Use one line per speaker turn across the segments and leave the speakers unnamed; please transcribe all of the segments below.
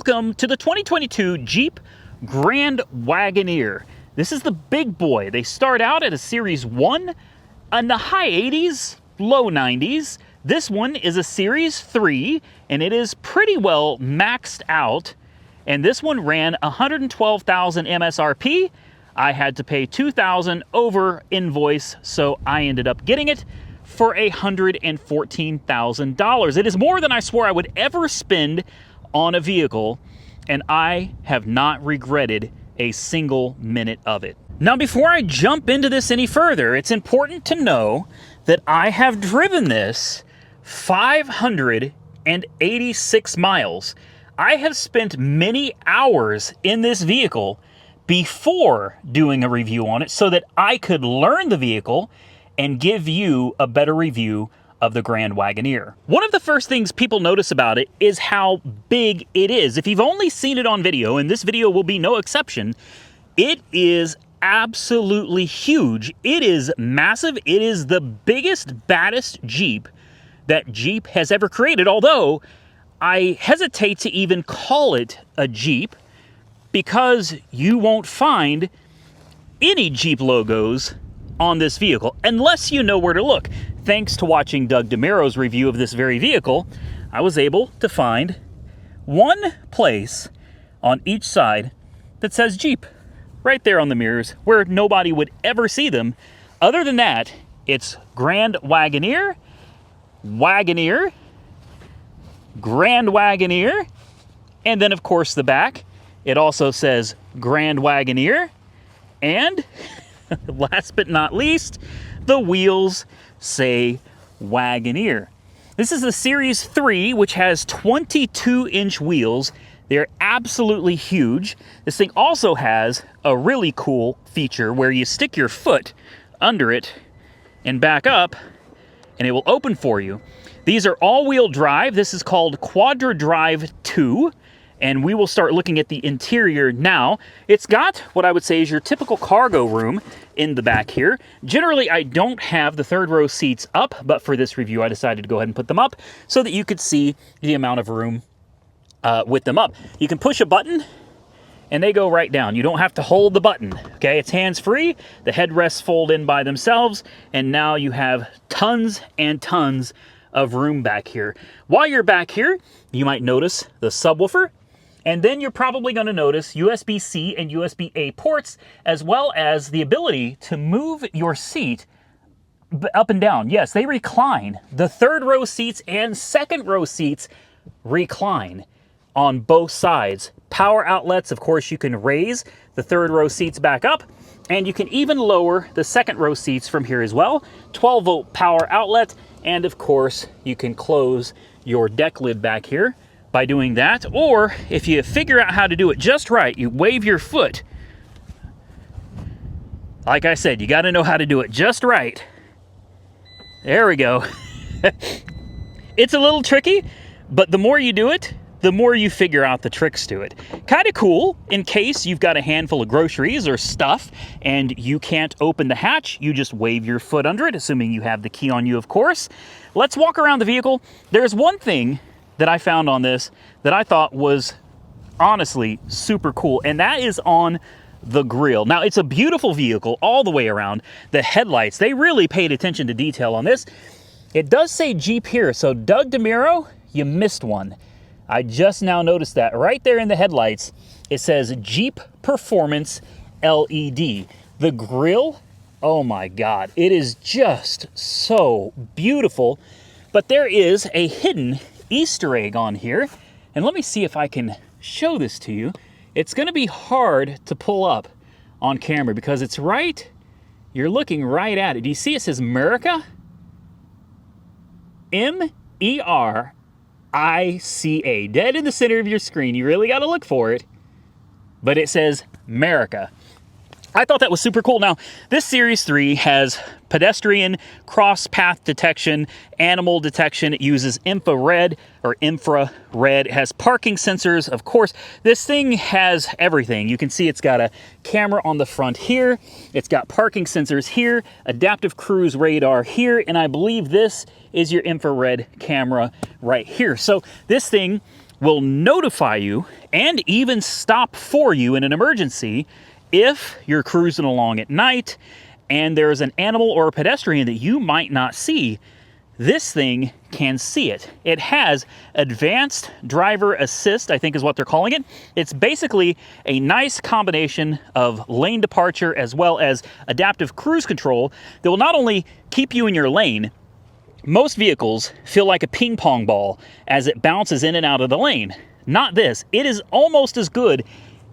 Welcome to the 2022 Jeep Grand Wagoneer. This is the big boy. They start out at a Series 1 in the high 80s, low 90s. This one is a Series 3, and it is pretty well maxed out. And this one ran $112,000 MSRP. I had to pay $2,000 over invoice, so I ended up getting it for $114,000. It is more than I swore I would ever spend on a vehicle, and I have not regretted a single minute of it. Now, before I jump into this any further, it's important to know that I have driven this 586 miles. I have spent many hours in this vehicle before doing a review on it so that I could learn the vehicle and give you a better review of the Grand Wagoneer. One of the first things people notice about it is how big it is. If you've only seen it on video, and this video will be no exception, it is absolutely huge. It is massive. It is the biggest, baddest Jeep that Jeep has ever created, although I hesitate to even call it a Jeep because you won't find any Jeep logos on this vehicle unless you know where to look. Thanks to watching Doug DeMero's review of this very vehicle, I was able to find one place on each side that says Jeep right there on the mirrors where nobody would ever see them. Other than that, it's Grand Wagoneer, Wagoneer, Grand Wagoneer, and then of course the back. It also says Grand Wagoneer, and last but not least, the wheels say Wagoneer. This is the Series 3, which has 22-inch wheels. They're absolutely huge. This thing also has a really cool feature where you stick your foot under it and back up, and it will open for you. These are all-wheel drive. This is called Quadra Drive 2, and we will start looking at the interior now. It's got what I would say is your typical cargo room in the back here. Generally, I don't have the third row seats up, but for this review, I decided to go ahead and put them up so that you could see the amount of room with them up. You can push a button, and they go right down. You don't have to hold the button, okay? It's hands-free. The headrests fold in by themselves, and now you have tons and tons of room back here. While you're back here, you might notice the subwoofer, and then you're probably going to notice USB-C and USB-A ports, as well as the ability to move your seat up and down. Yes, they recline. The third row seats and second row seats recline on both sides. Power outlets, of course, you can raise the third row seats back up, and you can even lower the second row seats from here as well. 12-volt power outlet, and of course, you can close your deck lid back here by doing that, or if you figure out how to do it just right, you wave your foot. Like I said, you got to know how to do it just right. There we go. It's a little tricky, but the more you do it, the more you figure out the tricks to it. Kind of cool in case you've got a handful of groceries or stuff and you can't open the hatch. You just wave your foot under it, assuming you have the key on you, of course. Let's walk around the vehicle. There's one thing that I found on this that I thought was honestly super cool, and that is on the grille. Now, it's a beautiful vehicle all the way around. The headlights, they really paid attention to detail on this. It does say Jeep here, so Doug DeMero, you missed one. I just now noticed that right there in the headlights, it says Jeep Performance LED. The grille, oh my God, it is just so beautiful. But there is a hidden Easter egg on here, and let me see if I can show this to you. It's going to be hard to pull up on camera because it's right, you're looking right at it. Do you see it says America? M-E-R-I-C-A, dead in the center of your screen. You really got to look for it, but it says America. I thought that was super cool. Now, this Series 3 has pedestrian cross path detection, animal detection. It uses infrared. It has parking sensors, of course. This thing has everything. You can see it's got a camera on the front here. It's got parking sensors here, adaptive cruise radar here, and I believe this is your infrared camera right here. So this thing will notify you and even stop for you in an emergency if you're cruising along at night and there's an animal or a pedestrian that you might not see. This thing can see it. It has advanced driver assist, I think is what they're calling it. It's basically a nice combination of lane departure as well as adaptive cruise control that will not only keep you in your lane. Most vehicles feel like a ping pong ball as it bounces in and out of the lane. Not this. It is almost as good,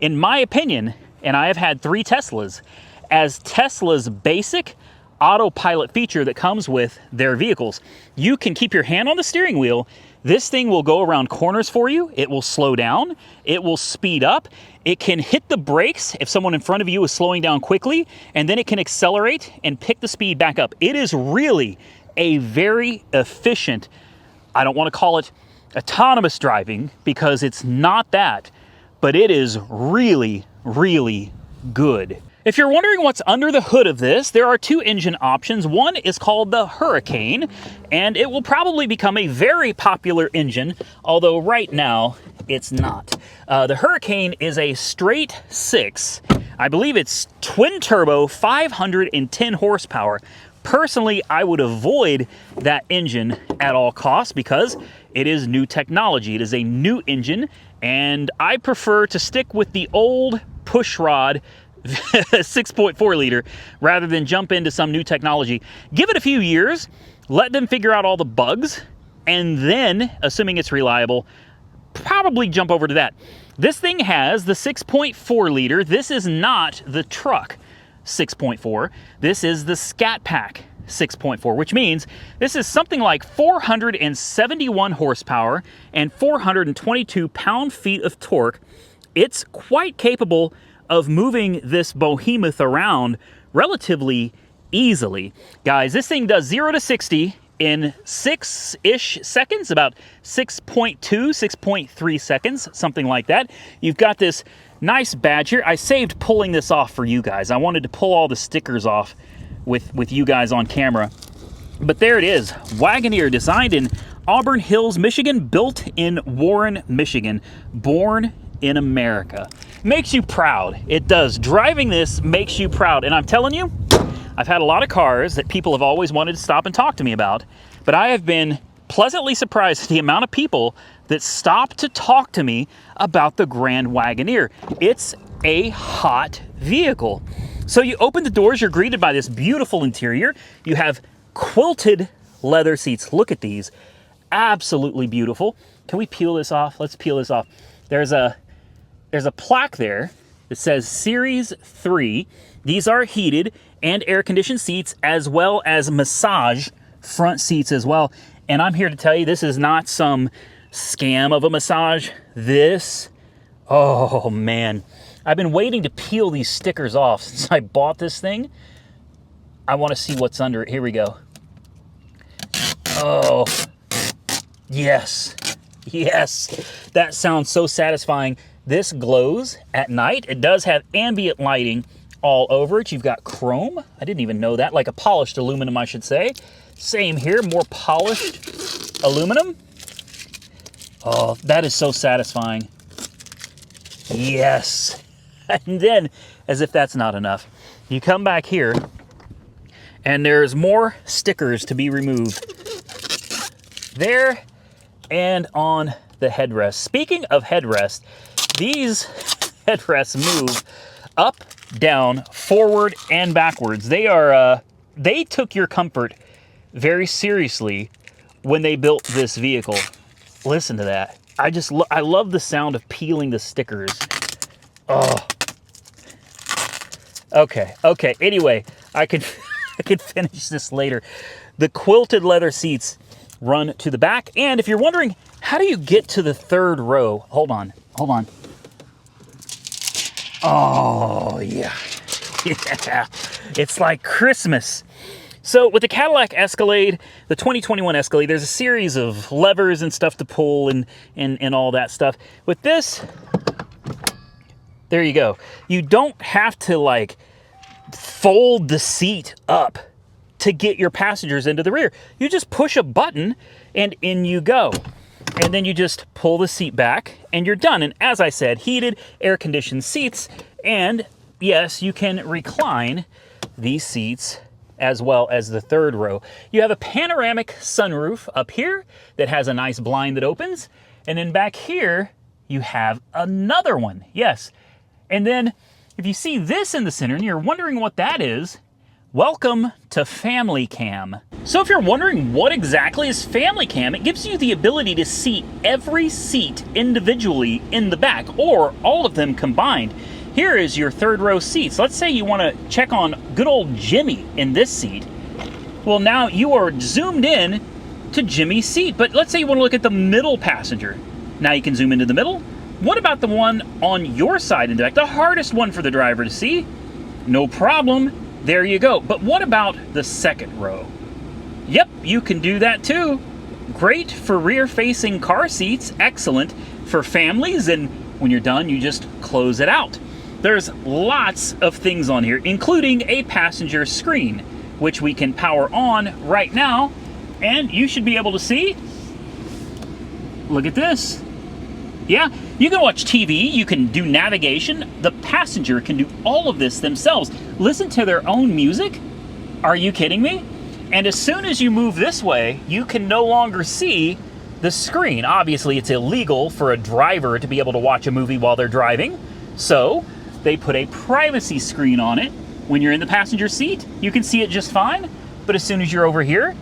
in my opinion, and I have had 3 Teslas, as Tesla's basic Autopilot feature that comes with their vehicles. You can keep your hand on the steering wheel. This thing will go around corners for you. It will slow down. It will speed up. It can hit the brakes if someone in front of you is slowing down quickly, and then it can accelerate and pick the speed back up. It is really a very efficient, I don't want to call it autonomous driving because it's not that, but it is really, really good. If you're wondering what's under the hood of this, there are 2 engine options. One is called the Hurricane, and it will probably become a very popular engine, although right now it's not. The Hurricane is a straight 6. I believe it's twin turbo, 510 horsepower. Personally, I would avoid that engine at all costs because it is new technology. It is a new engine, and I prefer to stick with the old pushrod 6.4 liter rather than jump into some new technology. Give it a few years, let them figure out all the bugs, and then, assuming it's reliable, probably jump over to that. This thing has the 6.4 liter. This is not the truck 6.4. This is the Scat Pack 6.4, which means this is something like 471 horsepower and 422 pound-feet of torque. It's quite capable of moving this behemoth around relatively easily. Guys, this thing does 0 to 60 in 6-ish seconds, about 6.2, 6.3 seconds, something like that. You've got this nice badge here. I saved pulling this off for you guys. I wanted to pull all the stickers off with you guys on camera. But there it is. Wagoneer, designed in Auburn Hills, Michigan, built in Warren, Michigan, born in America. Makes you proud. It does. Driving this makes you proud. And I'm telling you, I've had a lot of cars that people have always wanted to stop and talk to me about, but I have been pleasantly surprised at the amount of people that stop to talk to me about the Grand Wagoneer. It's a hot vehicle. So you open the doors, you're greeted by this beautiful interior. You have quilted leather seats. Look at these. Absolutely beautiful. Can we peel this off? Let's peel this off. There's a plaque there that says Series 3. These are heated and air-conditioned seats, as well as massage front seats as well. And I'm here to tell you, this is not some scam of a massage. This, oh man. I've been waiting to peel these stickers off since I bought this thing. I want to see what's under it. Here we go. Oh, yes. Yes. That sounds so satisfying. This glows at night. It does have ambient lighting all over it. You've got chrome. I didn't even know that. Like a polished aluminum, I should say. Same here, more polished aluminum. Oh, that is so satisfying. Yes. And then, as if that's not enough, you come back here and there's more stickers to be removed. There and on the headrest. Speaking of headrest, these headrests move up, down, forward, and backwards. They took your comfort very seriously when they built this vehicle. Listen to that. I love the sound of peeling the stickers. Oh. Okay. Anyway, I could finish this later. The quilted leather seats run to the back, and if you're wondering, how do you get to the third row? Hold on. Oh, yeah. Yeah. It's like Christmas. So with the Cadillac Escalade, the 2021 Escalade, there's a series of levers and stuff to pull and all that stuff. With this, there you go. You don't have to like fold the seat up to get your passengers into the rear. You just push a button and in you go. And then you just pull the seat back and you're done. And as I said, heated, air-conditioned seats. And yes, you can recline these seats as well as the third row. You have a panoramic sunroof up here that has a nice blind that opens. And then back here, you have another one. Yes. And then if you see this in the center and you're wondering what that is, welcome to Family Cam. So if you're wondering what exactly is Family Cam, it gives you the ability to see every seat individually in the back, or all of them combined. Here is your third row seats. Let's say you want to check on good old Jimmy in this seat. Well, now you are zoomed in to Jimmy's seat, but let's say you want to look at the middle passenger. Now you can zoom into the middle. What about the one on your side in the back, the hardest one for the driver to see? No problem. There you go. But what about the second row? Yep, you can do that too. Great for rear-facing car seats. Excellent for families. And when you're done, you just close it out. There's lots of things on here, including a passenger screen, which we can power on right now. And you should be able to see. Look at this. Yeah, you can watch TV, you can do navigation. The passenger can do all of this themselves. Listen to their own music. Are you kidding me? And as soon as you move this way, you can no longer see the screen. Obviously, it's illegal for a driver to be able to watch a movie while they're driving. So they put a privacy screen on it. When you're in the passenger seat, you can see it just fine. But as soon as you're over here,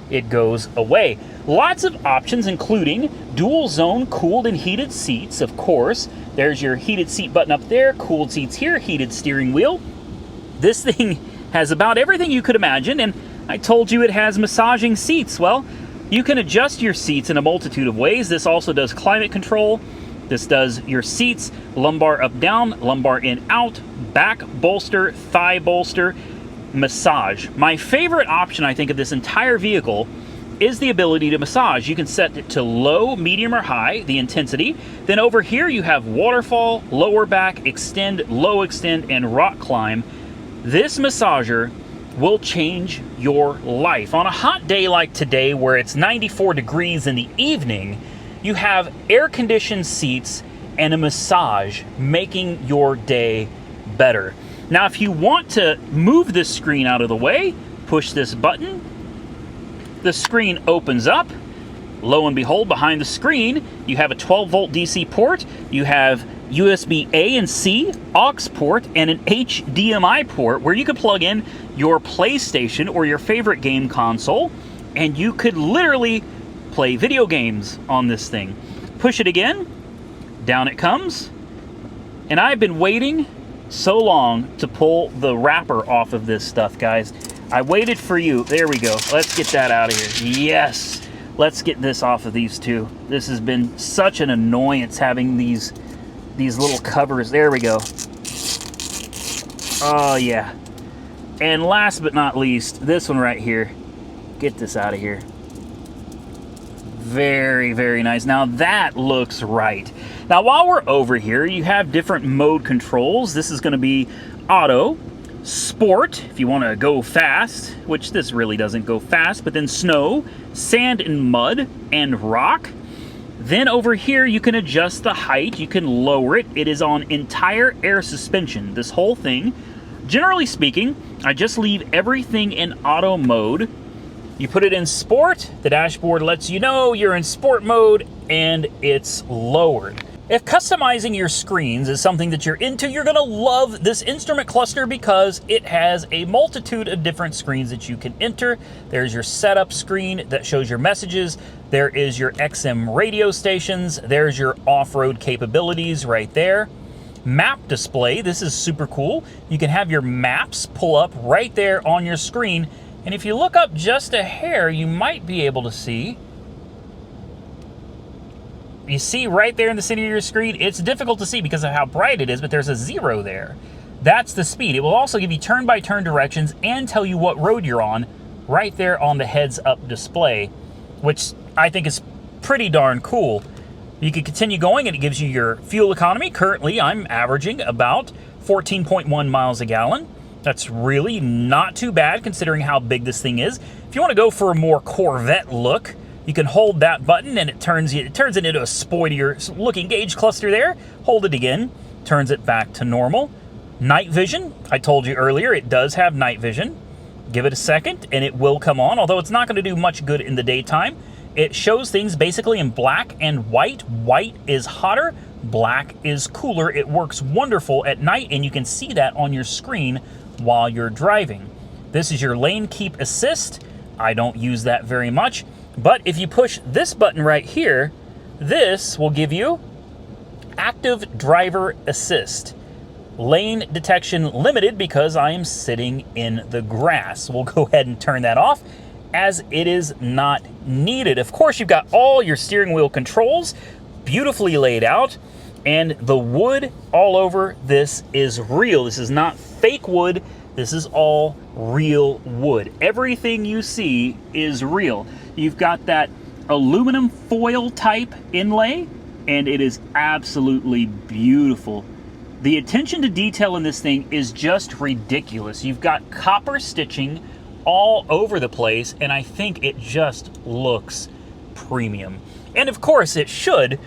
it goes away. Lots of options, including dual zone cooled and heated seats, of course. There's your heated seat button up there, cooled seats here, heated steering wheel. This thing has about everything you could imagine, and I told you it has massaging seats. Well, you can adjust your seats in a multitude of ways. This also does climate control. This does your seats, lumbar up down, lumbar in out, back bolster, thigh bolster, massage. My favorite option, I think, of this entire vehicle is the ability to massage. You can set it to low, medium, or high, the intensity. Then over here you have waterfall, lower back, extend, low extend, and rock climb. This massager will change your life. On a hot day like today where it's 94 degrees in the evening, you have air-conditioned seats and a massage making your day better. Now, if you want to move this screen out of the way, push this button. The screen opens up. Lo and behold, behind the screen, you have a 12-volt DC port. You have USB A and C, aux port, and an HDMI port where you could plug in your PlayStation or your favorite game console, and you could literally play video games on this thing. Push it again. Down it comes. And I've been waiting so long to pull the wrapper off of this stuff, guys. I waited for you. There we go. Let's get that out of here. Yes. Let's get this off of these two. This has been such an annoyance having these little covers. There we go. Oh, yeah. And last but not least, this one right here. Get this out of here. Very, very nice. Now that looks right. Now while we're over here, you have different mode controls. This is going to be auto, sport, if you want to go fast, which this really doesn't go fast, but then snow, sand and mud, and rock. Then over here, you can adjust the height. You can lower it. It is on entire air suspension, this whole thing. Generally speaking, I just leave everything in auto mode. You put it in sport, the dashboard lets you know you're in sport mode, and it's lowered. If customizing your screens is something that you're into, you're gonna love this instrument cluster because it has a multitude of different screens that you can enter. There's your setup screen that shows your messages. There is your XM radio stations. There's your off-road capabilities right there. Map display, this is super cool. You can have your maps pull up right there on your screen. And if you look up just a hair, you might be able to see. You see right there in the center of your screen, it's difficult to see because of how bright it is, but there's a 0 there. That's the speed. It will also give you turn-by-turn directions and tell you what road you're on right there on the heads-up display, which I think is pretty darn cool. You can continue going and it gives you your fuel economy. Currently, I'm averaging about 14.1 miles a gallon. That's really not too bad considering how big this thing is. If you want to go for a more Corvette look, You can hold that button and it turns it into a spoiler looking gauge cluster there. Hold it again, turns it back to normal. Night vision, I told you earlier, it does have night vision. Give it a second and it will come on, although it's not going to do much good in the daytime. It shows things basically in black and white. White is hotter, black is cooler. It works wonderful at night, and you can see that on your screen while you're driving. This is your lane keep assist. I don't use that very much, but if you push this button right here, this will give you active driver assist. Lane detection limited because I am sitting in the grass. We'll go ahead and turn that off as it is not needed. Of course, you've got all your steering wheel controls beautifully laid out, and the wood all over this is real. This is not fake wood. This is all real wood. Everything you see is real. You've got that aluminum foil type inlay, and it is absolutely beautiful. The attention to detail in this thing is just ridiculous. You've got copper stitching all over the place, and I think it just looks premium. And of course it should.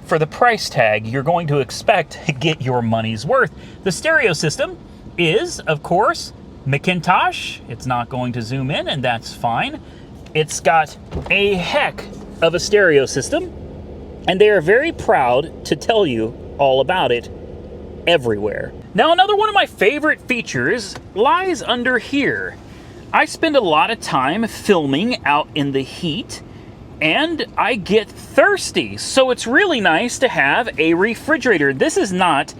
For the price tag, you're going to expect to get your money's worth. The stereo system is, of course, Macintosh. It's not going to zoom in, and that's fine. It's got a heck of a stereo system, and they are very proud to tell you all about it everywhere. Now, another one of my favorite features lies under here. I spend a lot of time filming out in the heat, and I get thirsty, so it's really nice to have a refrigerator. This is not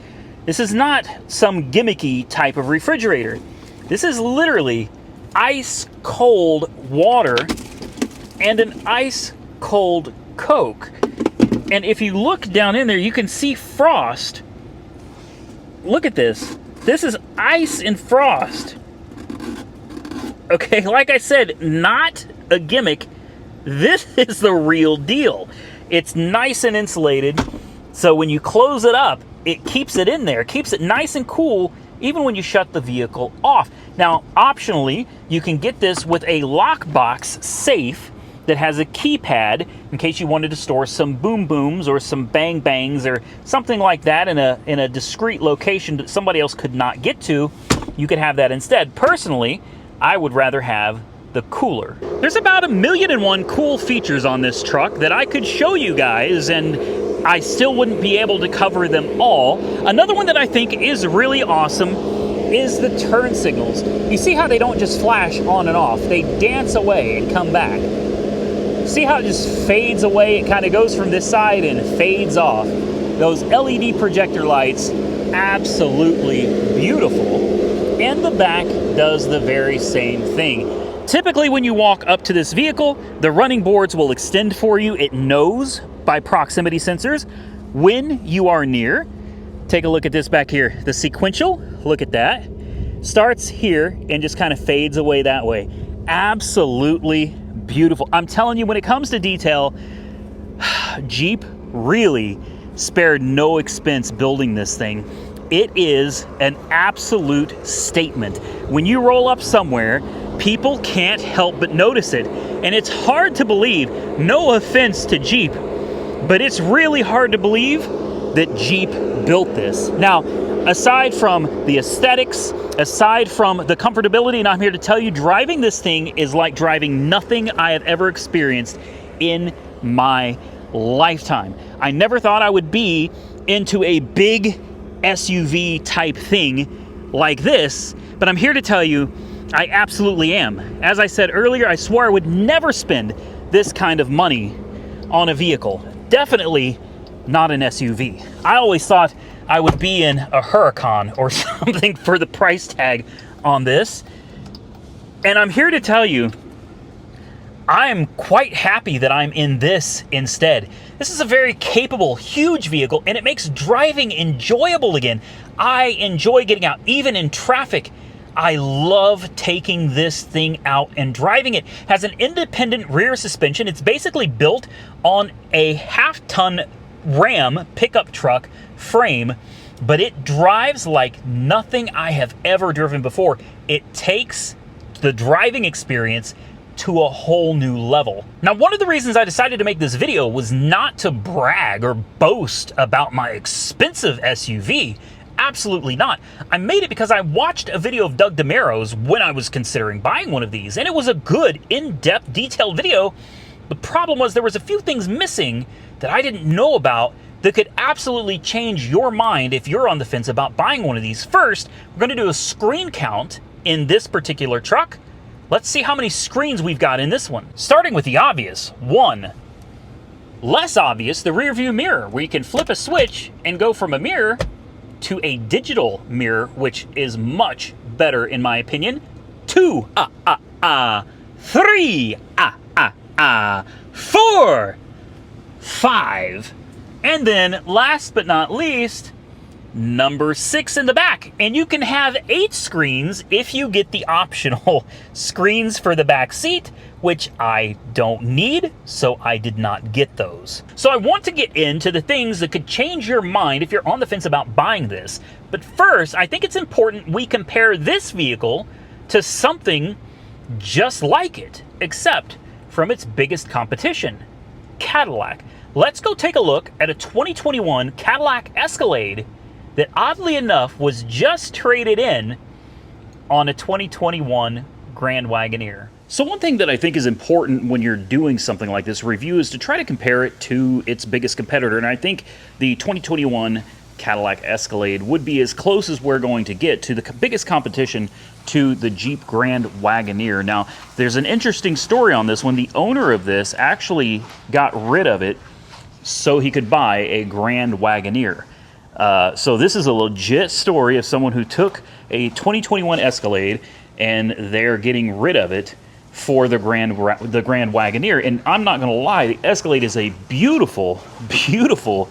some gimmicky type of refrigerator. This is literally ice cold water and an ice cold Coke. And if you look down in there, you can see frost. Look at this. This is ice and frost. Okay, like I said, not a gimmick. This is the real deal. It's nice and insulated, so when you close it up, it keeps it in there, keeps it nice and cool, even when you shut the vehicle off. Now, optionally, you can get this with a lockbox safe that has a keypad in case you wanted to store some boom booms or some bang bangs or something like that in a discrete location that somebody else could not get to. You could have that instead. Personally, I would rather have the cooler. There's about 1,000,001 cool features on this truck that I could show you guys, and I still wouldn't be able to cover them all. Another one that I think is really awesome is the turn signals. You see how they don't just flash on and off. They dance away and come back. See how it just fades away? It kind of goes from this side and fades off. Those LED projector lights, absolutely beautiful. And the back does the very same thing. Typically, when you walk up to this vehicle, the running boards will extend for you. It knows by proximity sensors when you are near. Take a look at this back here. The sequential, look at that. Starts here and just kind of fades away that way. Absolutely beautiful. I'm telling you, when it comes to detail, Jeep really spared no expense building this thing. It is an absolute statement. When you roll up somewhere, people can't help but notice it. And it's hard to believe, no offense to Jeep, but it's really hard to believe that Jeep built this. Now, aside from the aesthetics, aside from the comfortability, and I'm here to tell you, driving this thing is like driving nothing I have ever experienced in my lifetime. I never thought I would be into a big SUV type thing like this, but I'm here to tell you, I absolutely am. As I said earlier, I swore I would never spend this kind of money on a vehicle. Definitely not an SUV. I always thought I would be in a Huracan or something for the price tag on this. And I'm here to tell you, I am quite happy that I'm in this instead. This is a very capable, huge vehicle, and it makes driving enjoyable again. I enjoy getting out, even in traffic. I love taking this thing out and driving it. It has an independent rear suspension. It's basically built on a half-ton Ram pickup truck frame, but it drives like nothing I have ever driven before. It takes the driving experience to a whole new level. Now, one of the reasons I decided to make this video was not to brag or boast about my expensive SUV. Absolutely not. I made it because I watched a video of Doug DeMaro's when I was considering buying one of these, and it was a good, in-depth, detailed video. The problem was there was a few things missing that I didn't know about that could absolutely change your mind if you're on the fence about buying one of these. First, we're going to do a screen count in this particular truck. Let's see how many screens we've got in this one. Starting with the obvious, 1. Less obvious, the rear view mirror, where you can flip a switch and go from a mirror to a digital mirror, which is much better in my opinion. 2, 3, 4, 5, and then last but not least, number 6 in the back. And you can have 8 screens if you get the optional screens for the back seat, which I don't need, so I did not get those. So I want to get into the things that could change your mind if you're on the fence about buying this. But first, I think it's important we compare this vehicle to something just like it, except from its biggest competition, Cadillac. Let's go take a look at a 2021 Cadillac Escalade that oddly enough was just traded in on a 2021 Grand Wagoneer. So one thing that I think is important when you're doing something like this review is to try to compare it to its biggest competitor. And I think the 2021 Cadillac Escalade would be as close as we're going to get to the biggest competition to the Jeep Grand Wagoneer. Now, there's an interesting story on this one. The owner of this actually got rid of it so he could buy a Grand Wagoneer. So this is a legit story of someone who took a 2021 Escalade and they're getting rid of it for the Grand Wagoneer. And I'm not going to lie, the Escalade is a beautiful, beautiful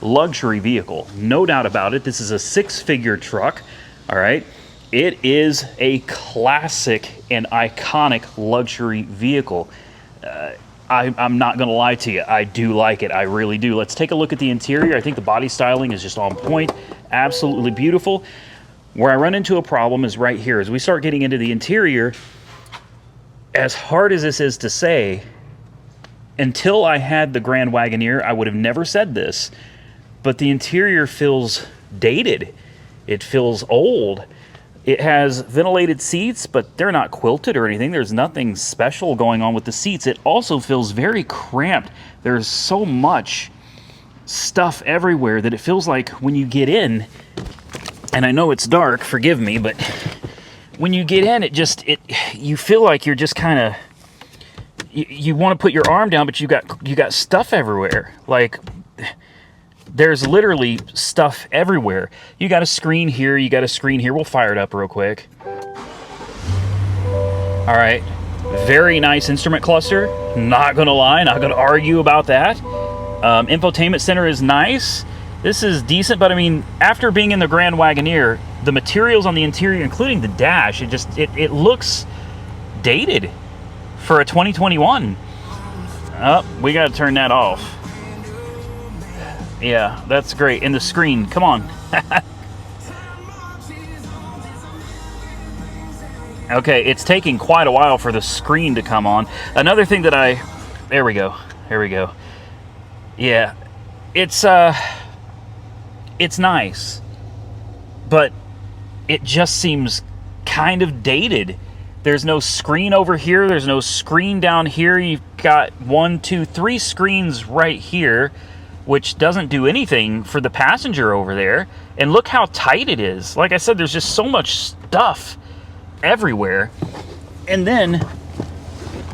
luxury vehicle. No doubt about it. This is a 6-figure truck, all right? It is a classic and iconic luxury vehicle. I'm not going to lie to you. I do like it. I really do. Let's take a look at the interior. I think the body styling is just on point. Absolutely beautiful. Where I run into a problem is right here. As we start getting into the interior, as hard as this is to say, until I had the Grand Wagoneer, I would have never said this, but the interior feels dated. It feels old. It has ventilated seats, but they're not quilted or anything. There's nothing special going on with the seats. It also feels very cramped. There's so much stuff everywhere that it feels like when you get in, and I know it's dark, forgive me, but when you get in, you feel like you're just kind of, you want to put your arm down, but you got stuff everywhere. Like, there's literally stuff everywhere. You got a screen here, you got a screen here. We'll fire it up real quick. All right, very nice instrument cluster. Not gonna lie, not gonna argue about that. Infotainment Center is nice. This is decent, but I mean, after being in the Grand Wagoneer, the materials on the interior, including the dash, it looks dated for a 2021. Oh, we gotta turn that off. Yeah, that's great. And the screen, come on. Okay, it's taking quite a while for the screen to come on. Another thing that there we go. Here we go. Yeah, it's nice, but it just seems kind of dated. There's no screen over here. There's no screen down here. You've got 1, 2, 3 screens right here, which doesn't do anything for the passenger over there. And look how tight it is. Like I said, there's just so much stuff everywhere. And then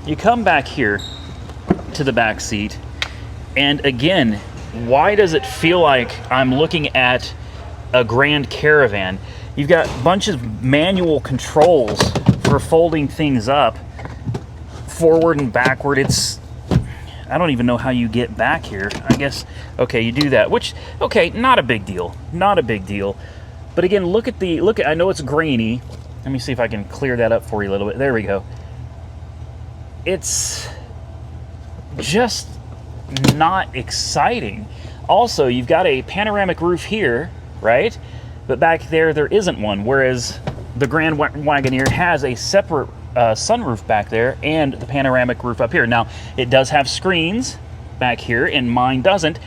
you come back here to the back seat, and again, why does it feel like I'm looking at a Grand Caravan? You've got a bunch of manual controls for folding things up forward and backward. I don't even know how you get back here. I guess, okay, you do that, which, okay, not a big deal. Not a big deal. But again, look at, I know it's grainy. Let me see if I can clear that up for you a little bit. There we go. It's just not exciting. Also, you've got a panoramic roof here, right? But back there isn't one, whereas the Grand Wagoneer has a separate sunroof back there and the panoramic roof up here. Now, it does have screens back here, and mine doesn't.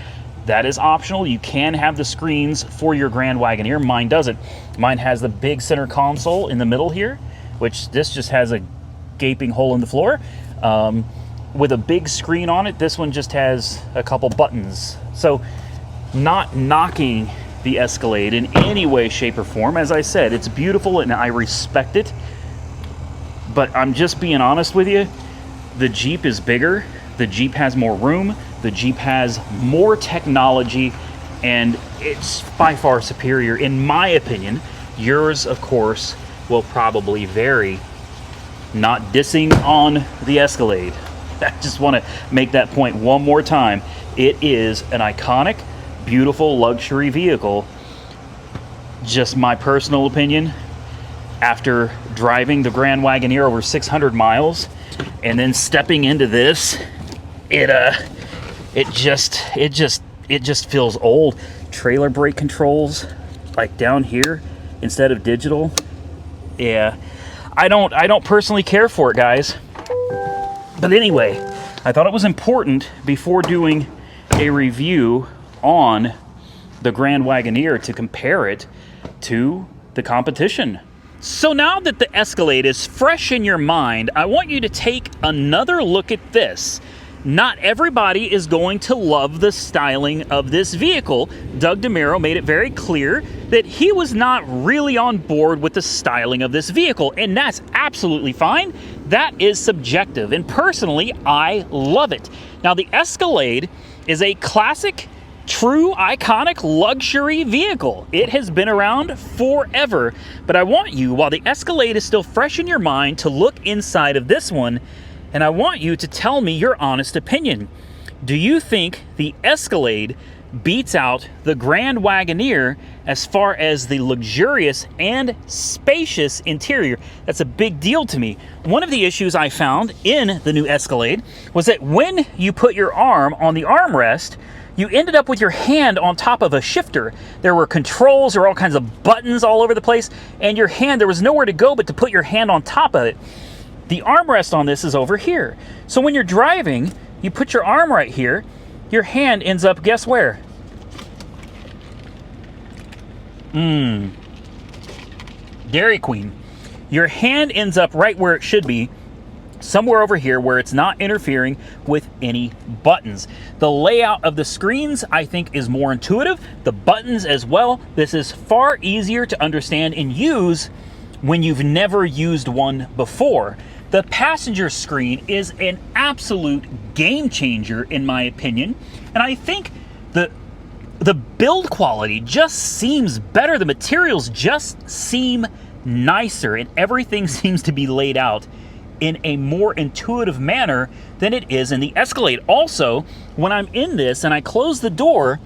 That is optional. You can have the screens for your Grand Wagoneer. Mine doesn't. Mine has the big center console in the middle here, which this just has a gaping hole in the floor. With a big screen on it, this one just has a couple buttons. So, not knocking the Escalade in any way, shape, or form. As I said, it's beautiful and I respect it. But I'm just being honest with you. The Jeep is bigger. The Jeep has more room. The Jeep has more technology, and it's by far superior, in my opinion. Yours, of course, will probably vary. Not dissing on the Escalade. I just want to make that point one more time. It is an iconic, beautiful luxury vehicle. Just my personal opinion. After driving the Grand Wagoneer over 600 miles and then stepping into this, it just feels old. Trailer brake controls, like down here instead of digital. Yeah, I don't personally care for it, guys. But anyway, I thought it was important before doing a review on the Grand Wagoneer to compare it to the competition. So now that the Escalade is fresh in your mind, I want you to take another look at this. Not everybody is going to love the styling of this vehicle. Doug DeMuro made it very clear that he was not really on board with the styling of this vehicle, and that's absolutely fine. That is subjective, and personally, I love it. Now, the Escalade is a classic, true, iconic luxury vehicle. It has been around forever, but I want you, while the Escalade is still fresh in your mind, to look inside of this one, and I want you to tell me your honest opinion. Do you think the Escalade beats out the Grand Wagoneer as far as the luxurious and spacious interior? That's a big deal to me. One of the issues I found in the new Escalade was that when you put your arm on the armrest, you ended up with your hand on top of a shifter. There were controls, there were all kinds of buttons all over the place, and your hand, there was nowhere to go but to put your hand on top of it. The armrest on this is over here. So when you're driving, you put your arm right here, your hand ends up, guess where? Dairy Queen. Your hand ends up right where it should be, somewhere over here where it's not interfering with any buttons. The layout of the screens, I think, is more intuitive. The buttons as well. This is far easier to understand and use when you've never used one before. The passenger screen is an absolute game changer, in my opinion, and I think the build quality just seems better. The materials just seem nicer, and everything seems to be laid out in a more intuitive manner than it is in the Escalade. Also, when I'm in this and I close the door,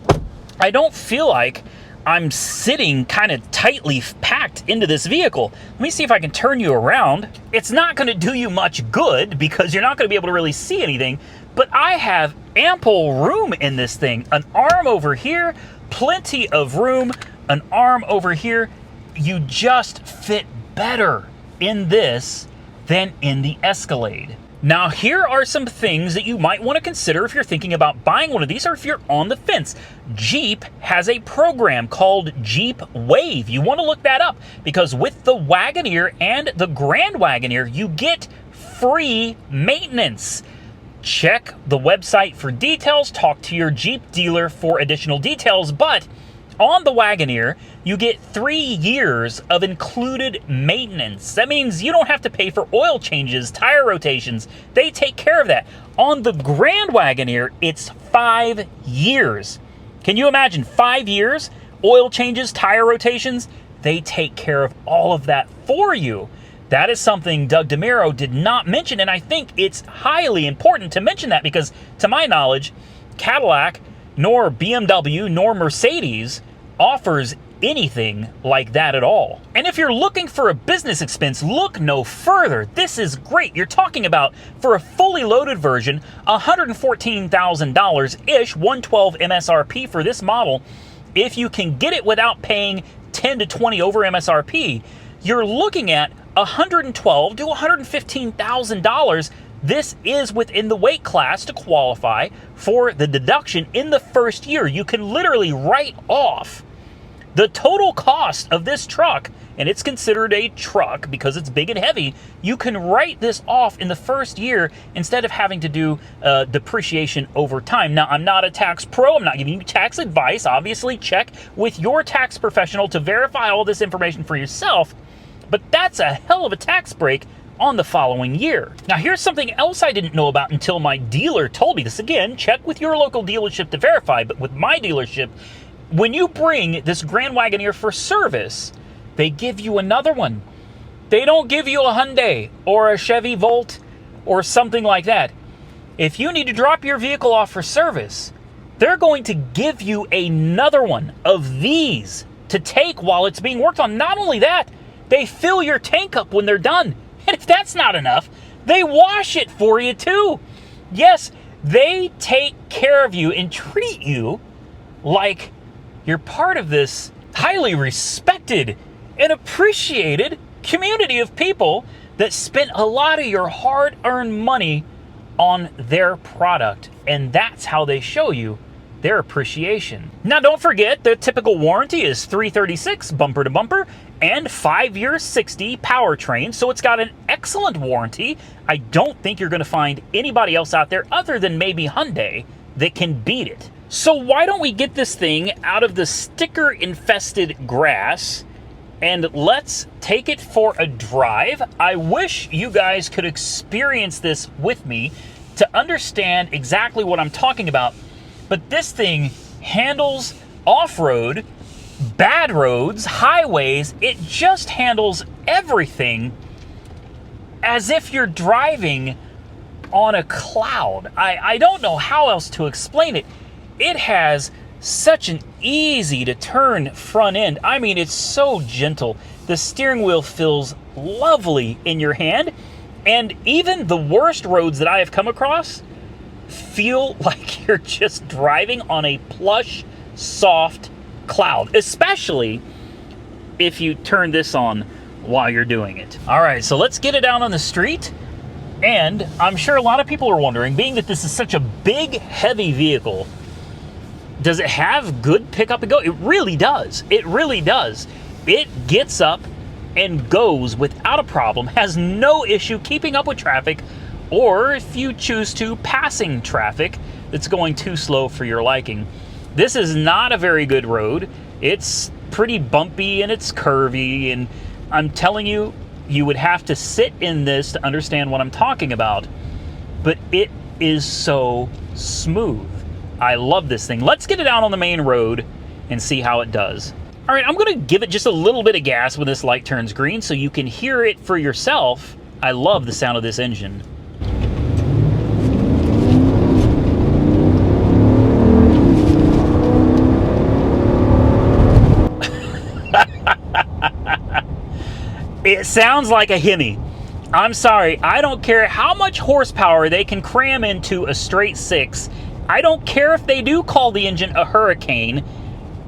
I don't feel like I'm sitting kind of tightly packed into this vehicle. Let me see if I can turn you around. It's not going to do you much good because you're not going to be able to really see anything, but I have ample room in this thing. An arm over here, plenty of room, an arm over here. You just fit better in this than in the Escalade. Now, here are some things that you might want to consider if you're thinking about buying one of these or if you're on the fence. Jeep has a program called Jeep Wave. You want to look that up because with the Wagoneer and the Grand Wagoneer, you get free maintenance. Check the website for details, talk to your Jeep dealer for additional details, but on the Wagoneer, you get 3 years of included maintenance. That means you don't have to pay for oil changes, tire rotations. They take care of that. On the Grand Wagoneer, it's 5 years. Can you imagine 5 years? Oil changes, tire rotations, they take care of all of that for you. That is something Doug DeMuro did not mention, and I think it's highly important to mention that because, to my knowledge, Cadillac, nor BMW, nor Mercedes offers anything like that at all. And if you're looking for a business expense, look no further. This is great. You're talking about, for a fully loaded version, $114,000-ish, 112 MSRP for this model. If you can get it without paying 10 to 20 over MSRP, you're looking at $112,000 to $115,000. This is within the weight class to qualify for the deduction in the first year. You can literally write off the total cost of this truck, and it's considered a truck because it's big and heavy. You can write this off in the first year instead of having to do depreciation over time. Now, I'm not a tax pro. I'm not giving you tax advice. Obviously, check with your tax professional to verify all this information for yourself. But that's a hell of a tax break on the following year. Now, here's something else I didn't know about until my dealer told me this. Again, check with your local dealership to verify, but with my dealership, when you bring this Grand Wagoneer for service, they give you another one. They don't give you a Hyundai or a Chevy Volt or something like that. If you need to drop your vehicle off for service, they're going to give you another one of these to take while it's being worked on. Not only that, they fill your tank up when they're done. And if that's not enough, they wash it for you too. Yes, they take care of you and treat you like you're part of this highly respected and appreciated community of people that spent a lot of your hard-earned money on their product. And that's how they show you their appreciation. Now, don't forget, the typical warranty is 336 bumper to bumper and 5 years 60 powertrain. So it's got an excellent warranty. I don't think you're going to find anybody else out there other than maybe Hyundai that can beat it. So why don't we get this thing out of the sticker-infested grass and let's take it for a drive. I wish you guys could experience this with me to understand exactly what I'm talking about. But this thing handles off-road, bad roads, highways. It just handles everything as if you're driving on a cloud. I don't know how else to explain it. It has such an easy to turn front end. I mean, it's so gentle. The steering wheel feels lovely in your hand. And even the worst roads that I have come across feel like you're just driving on a plush, soft cloud, especially if you turn this on while you're doing it. All right, so let's get it out on the street. And I'm sure a lot of people are wondering, being that this is such a big, heavy vehicle, does it have good pickup and go? It really does. It really does. It gets up and goes without a problem, has no issue keeping up with traffic, or if you choose to, passing traffic that's going too slow for your liking. This is not a very good road. It's pretty bumpy and it's curvy, and I'm telling you, you would have to sit in this to understand what I'm talking about, but it is so smooth. I love this thing. Let's get it out on the main road and see how it does. All right, I'm gonna give it just a little bit of gas when this light turns green so you can hear it for yourself. I love the sound of this engine. It sounds like a Hemi. I'm sorry, I don't care how much horsepower they can cram into a straight six. I don't care if they do call the engine a Hurricane.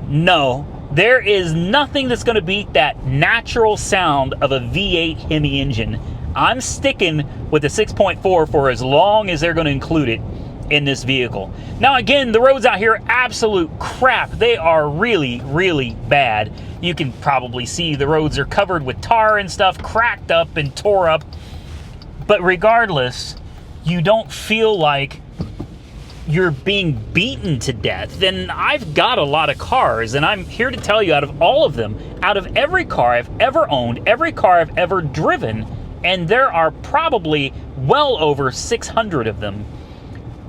No, there is nothing that's going to beat that natural sound of a V8 Hemi engine. I'm sticking with the 6.4 for as long as they're going to include it in this vehicle. Now again, the roads out here are absolute crap. They are really, really bad. You can probably see the roads are covered with tar and stuff, cracked up and tore up. But regardless, you don't feel like you're being beaten to death. Then I've got a lot of cars, and I'm here to tell you, out of all of them, out of every car I've ever owned, every car I've ever driven, and there are probably well over 600 of them,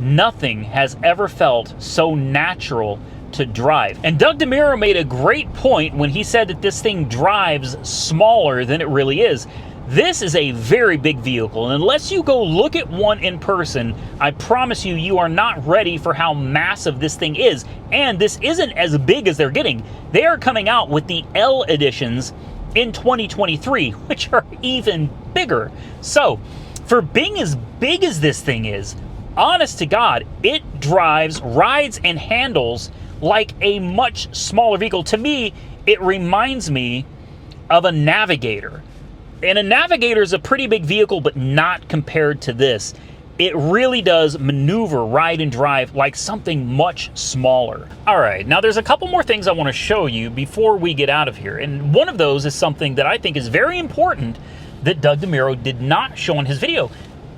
nothing has ever felt so natural to drive. And Doug DeMuro made a great point when he said that this thing drives smaller than it really is. This is a very big vehicle, and unless you go look at one in person, I promise you, you are not ready for how massive this thing is. And this isn't as big as they're getting. They are coming out with the L editions in 2023, which are even bigger. So, for being as big as this thing is, honest to God, it drives, rides, and handles like a much smaller vehicle. To me, it reminds me of a Navigator. And a Navigator is a pretty big vehicle, but not compared to this. It really does maneuver, ride, and drive like something much smaller. All right, now there's a couple more things I want to show you before we get out of here. And one of those is something that I think is very important that Doug DeMuro did not show in his video.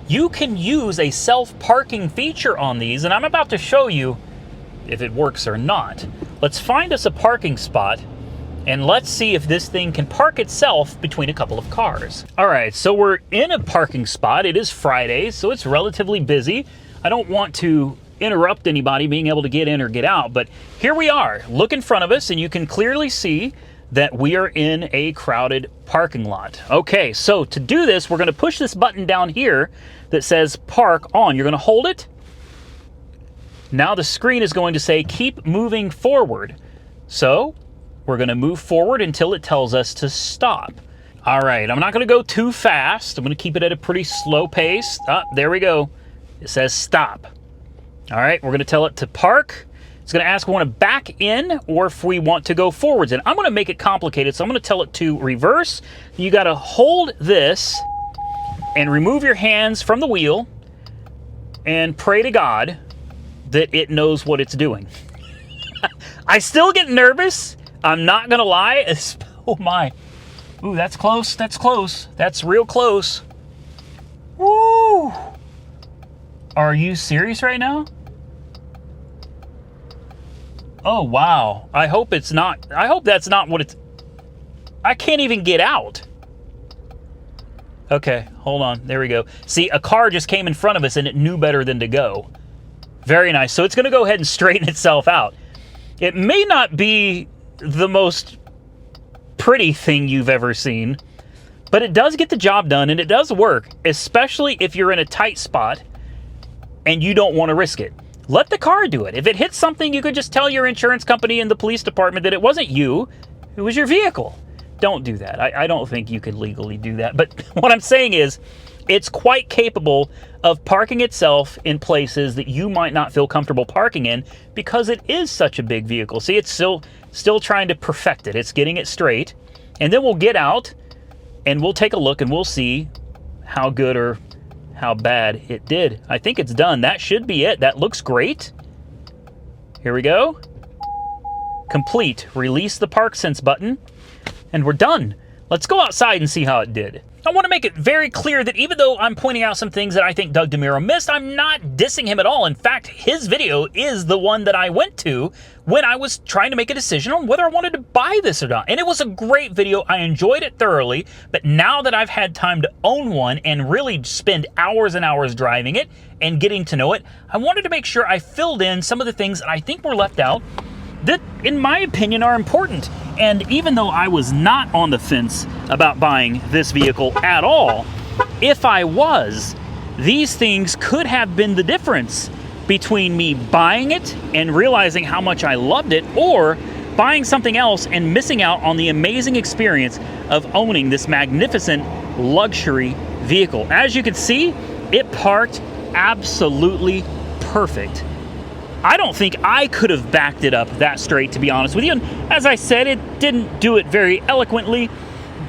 You can use a self-parking feature on these, and I'm about to show you if it works or not. Let's find us a parking spot, and let's see if this thing can park itself between a couple of cars. All right, so we're in a parking spot. It is Friday, so it's relatively busy. I don't want to interrupt anybody being able to get in or get out, but here we are. Look in front of us, and you can clearly see that we are in a crowded parking lot. Okay, so to do this, we're gonna push this button down here that says Park On. You're gonna hold it. Now the screen is going to say, keep moving forward. So we're going to move forward until it tells us to stop. All right, I'm not going to go too fast. I'm going to keep it at a pretty slow pace. There we go. It says stop. All right, we're going to tell it to park. It's going to ask if we want to back in or if we want to go forwards. And I'm going to make it complicated, so I'm going to tell it to reverse. You got to hold this and remove your hands from the wheel and pray to God that it knows what it's doing. I still get nervous. I'm not gonna lie. Oh my. Ooh, that's close. That's close. That's real close. Woo! Are you serious right now? Oh wow. I hope it's not. I hope that's not what it's. I can't even get out. Okay, hold on. There we go. See, a car just came in front of us and it knew better than to go. Very nice. So it's going to go ahead and straighten itself out. It may not be the most pretty thing you've ever seen, but it does get the job done and it does work, especially if you're in a tight spot and you don't want to risk it. Let the car do it. If it hits something, you could just tell your insurance company and the police department that it wasn't you, it was your vehicle. Don't do that. I don't think you could legally do that. But what I'm saying is, it's quite capable of parking itself in places that you might not feel comfortable parking in because it is such a big vehicle. See, it's still trying to perfect it. It's getting it straight. And then we'll get out and we'll take a look and we'll see how good or how bad it did. I think it's done. That should be it. That looks great. Here we go. Complete. Release the Park Sense button. And we're done. Let's go outside and see how it did. I want to make it very clear that even though I'm pointing out some things that I think Doug DeMuro missed, I'm not dissing him at all. In fact, his video is the one that I went to when I was trying to make a decision on whether I wanted to buy this or not. And it was a great video. I enjoyed it thoroughly. But now that I've had time to own one and really spend hours and hours driving it and getting to know it, I wanted to make sure I filled in some of the things that I think were left out that, in my opinion, are important. And even though I was not on the fence about buying this vehicle at all, if I was, these things could have been the difference between me buying it and realizing how much I loved it, or buying something else and missing out on the amazing experience of owning this magnificent luxury vehicle. As you can see, it parked absolutely perfect. I don't think I could have backed it up that straight, to be honest with you. And as I said, it didn't do it very eloquently,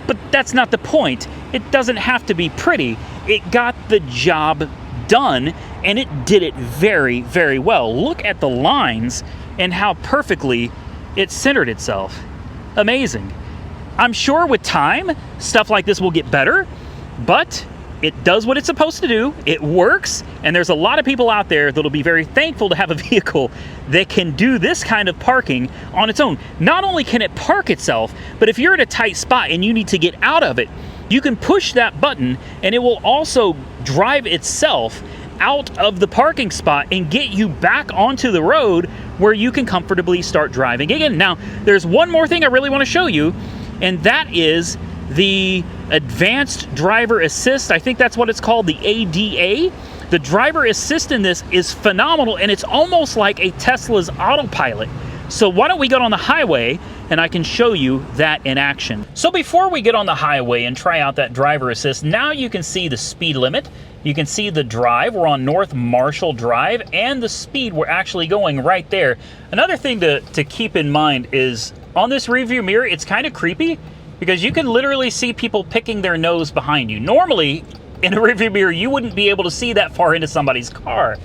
but that's not the point. It doesn't have to be pretty. It got the job done, and it did it very, very well. Look at the lines and how perfectly it centered itself. Amazing. I'm sure with time, stuff like this will get better, but it does what it's supposed to do. It works, and there's a lot of people out there that'll be very thankful to have a vehicle that can do this kind of parking on its own. Not only can it park itself, but if you're in a tight spot and you need to get out of it, you can push that button and it will also drive itself out of the parking spot and get you back onto the road where you can comfortably start driving again. Now, there's one more thing I really want to show you, and that is the Advanced Driver Assist. I think that's what it's called, the ADA. The driver assist in this is phenomenal, and it's almost like a Tesla's Autopilot. So why don't we get on the highway and I can show you that in action. So before we get on the highway and try out that driver assist, now you can see the speed limit. You can see the drive. We're on North Marshall Drive, and the speed we're actually going right there. Another thing to keep in mind is on this rearview mirror, it's kind of creepy. because you can literally see people picking their nose behind you. Normally, in a rearview mirror, you wouldn't be able to see that far into somebody's car.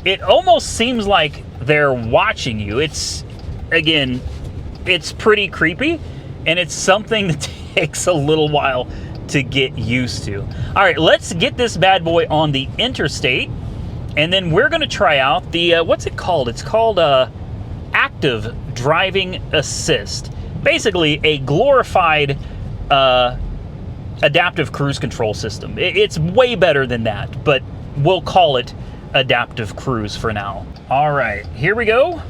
It almost seems like they're watching you. It's, again, it's pretty creepy, and it's something that takes a little while to get used to. All right, let's get this bad boy on the interstate, and then we're going to try out the, what's it called? It's called Active Driving Assist. Basically, a glorified adaptive cruise control system. It's way better than that, but we'll call it adaptive cruise for now. All right, here we go.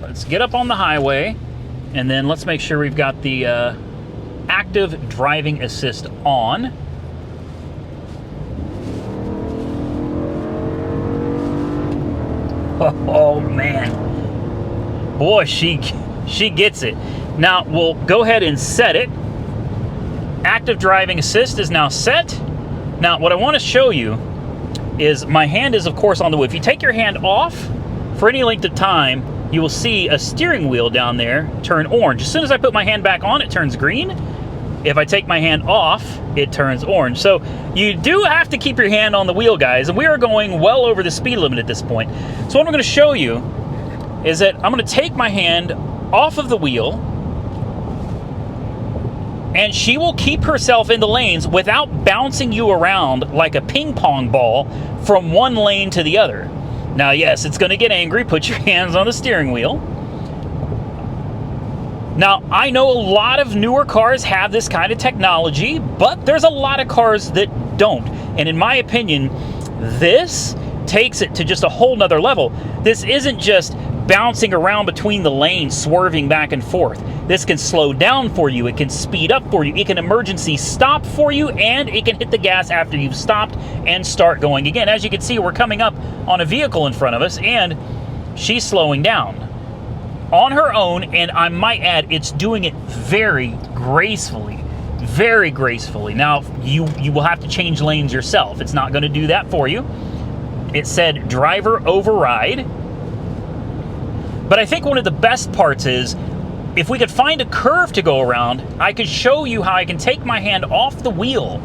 Let's get up on the highway, and then let's make sure we've got the active driving assist on. Oh man, boy, she gets it. Now we'll go ahead and set it. Active driving assist is now set. Now what I want to show you is my hand is of course on the wheel. If you take your hand off for any length of time, you will see a steering wheel down there turn orange. As soon as I put my hand back on, it turns green. If I take my hand off, it turns orange. So you do have to keep your hand on the wheel, guys, and we are going well over the speed limit at this point. So what I'm going to show you is that I'm going to take my hand off of the wheel, and she will keep herself in the lanes without bouncing you around like a ping pong ball from one lane to the other. Now, yes, it's going to get angry. Put your hands on the steering wheel. Now, I know a lot of newer cars have this kind of technology, but there's a lot of cars that don't. And in my opinion, this takes it to just a whole nother level. This isn't just bouncing around between the lanes, swerving back and forth. This can slow down for you. It can speed up for you. It can emergency stop for you, and it can hit the gas after you've stopped and start going again. As you can see, we're coming up on a vehicle in front of us, and she's slowing down on her own, and I might add, it's doing it very gracefully. Very gracefully. Now, you will have to change lanes yourself. It's not going to do that for you. It said driver override. But I think one of the best parts is, if we could find a curve to go around, I could show you how I can take my hand off the wheel,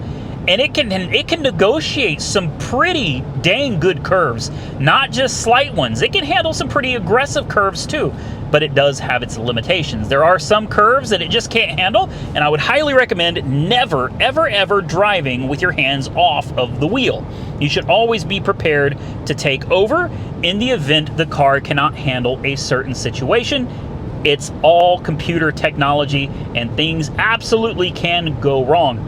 and it can negotiate some pretty dang good curves, not just slight ones. It can handle some pretty aggressive curves too, but it does have its limitations. There are some curves that it just can't handle, and I would highly recommend never, ever, ever driving with your hands off of the wheel. You should always be prepared to take over in the event the car cannot handle a certain situation. It's all computer technology, and things absolutely can go wrong.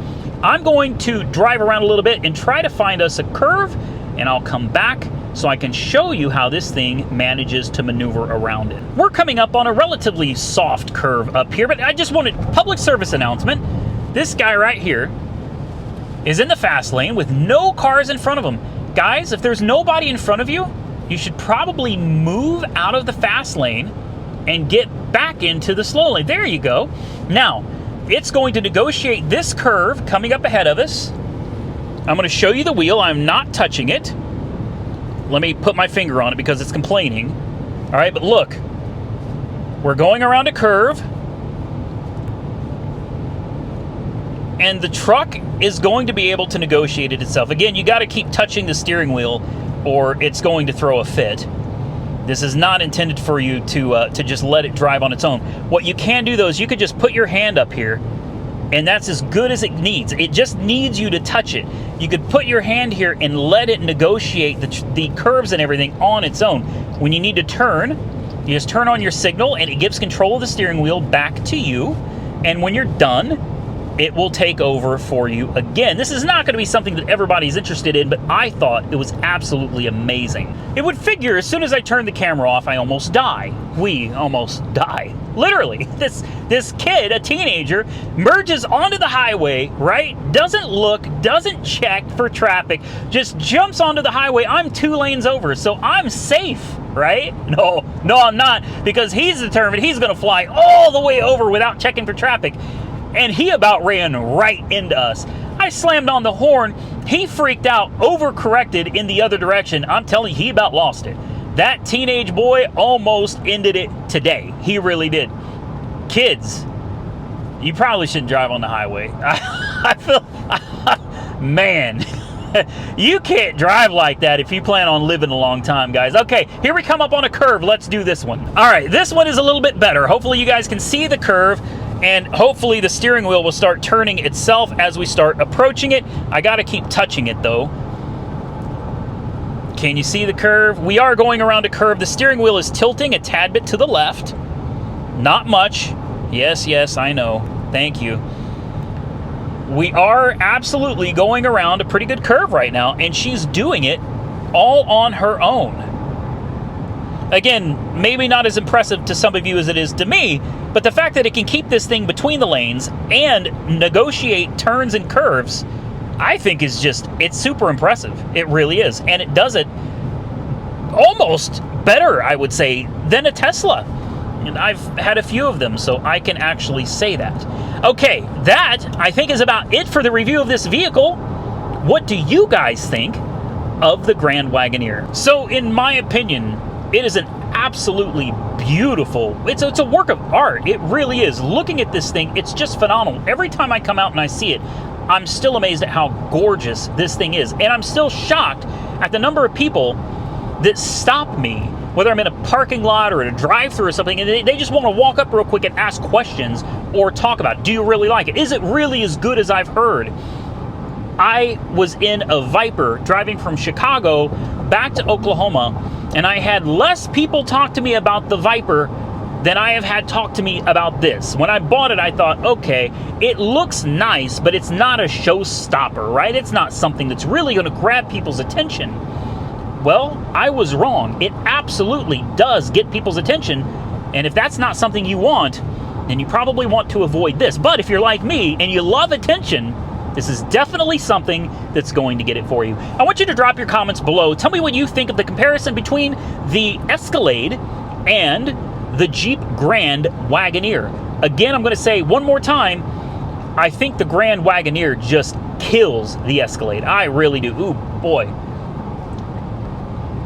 I'm going to drive around a little bit and try to find us a curve, and I'll come back so I can show you how this thing manages to maneuver around it. We're coming up on a relatively soft curve up here, but I just wanted public service announcement. This guy right here is in the fast lane with no cars in front of him. Guys, if there's nobody in front of you, you should probably move out of the fast lane and get back into the slow lane. There you go. Now, it's going to negotiate this curve coming up ahead of us. I'm going to show you the wheel. I'm not touching it. Let me put my finger on it because it's complaining. All right, but look. We're going around a curve, and the truck is going to be able to negotiate it itself. Again, you got to keep touching the steering wheel or it's going to throw a fit. This is not intended for you to just let it drive on its own. What you can do, though, is you could just put your hand up here, and that's as good as it needs. It just needs you to touch it. You could put your hand here and let it negotiate the curves and everything on its own. When you need to turn, you just turn on your signal, and it gives control of the steering wheel back to you. And when you're done, it will take over for you again. This is not going to be something that everybody's interested in, but I thought it was absolutely amazing. It would figure as soon as I turn the camera off, I almost die. We almost die. Literally. This kid, a teenager, merges onto the highway, right? Doesn't look, doesn't check for traffic, just jumps onto the highway. I'm 2 lanes over, so I'm safe, right? No, I'm not, because he's determined he's going to fly all the way over without checking for traffic. And he about ran right into us. I slammed on the horn. He freaked out, overcorrected in the other direction. I'm telling you, he about lost it. That teenage boy almost ended it today. He really did. Kids, You probably shouldn't drive on the highway. I feel, man, you can't drive like that if you plan on living a long time, guys. Okay, here we come up on a curve. Let's do this one. All right, this one is a little bit better. Hopefully you guys can see the curve, and hopefully the steering wheel will start turning itself as we start approaching it. I got to keep touching it, though. Can you see the curve? We are going around a curve. The steering wheel is tilting a tad bit to the left. Not much. Yes, I know. Thank you. We are absolutely going around a pretty good curve right now, and she's doing it all on her own. Again, maybe not as impressive to some of you as it is to me, but the fact that it can keep this thing between the lanes and negotiate turns and curves, I think is just, it's super impressive. It really is. And it does it almost better, I would say, than a Tesla. And I've had a few of them, so I can actually say that. Okay, that, I think, is about it for the review of this vehicle. What do you guys think of the Grand Wagoneer? So, in my opinion, it is an absolutely beautiful, it's a work of art. It really is. Looking at this thing, it's just phenomenal. Every time I come out and I see it, I'm still amazed at how gorgeous this thing is. And I'm still shocked at the number of people that stop me, whether I'm in a parking lot or in a drive-thru or something, and they just want to walk up real quick and ask questions or talk about, do you really like it? Is it really as good as I've heard? I was in a Viper driving from Chicago back to Oklahoma, and I had less people talk to me about the Viper than I have had talk to me about this. When I bought it, I thought, okay, it looks nice, but it's not a showstopper, right? It's not something that's really going to grab people's attention. Well, I was wrong. It absolutely does get people's attention, and if that's not something you want, then you probably want to avoid this. But if you're like me and you love attention, this is definitely something that's going to get it for you. I want you to drop your comments below. Tell me what you think of the comparison between the Escalade and the Jeep Grand Wagoneer. Again, I'm going to say one more time, I think the Grand Wagoneer just kills the Escalade. I really do. Ooh, boy.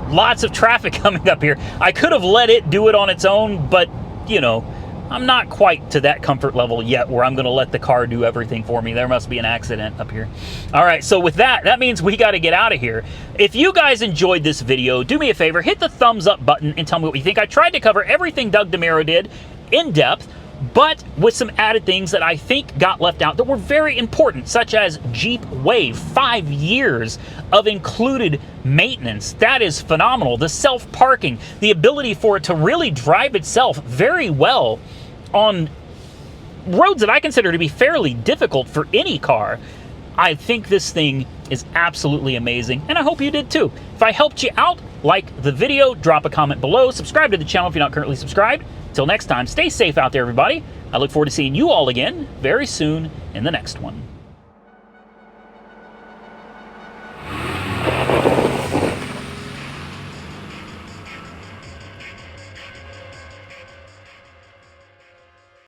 Lots of traffic coming up here. I could have let it do it on its own, but, you know, I'm not quite to that comfort level yet where I'm going to let the car do everything for me. There must be an accident up here. All right, so with that, that means we got to get out of here. If you guys enjoyed this video, do me a favor, hit the thumbs up button and tell me what you think. I tried to cover everything Doug DeMuro did in depth, but with some added things that I think got left out that were very important, such as Jeep Wave, 5 years of included maintenance. That is phenomenal. The self-parking, the ability for it to really drive itself very well on roads that I consider to be fairly difficult for any car. I think this thing is absolutely amazing, and I hope you did too. If I helped you out, like the video, drop a comment below, subscribe to the channel if you're not currently subscribed. Till next time, stay safe out there, everybody. I look forward to seeing you all again very soon in the next one.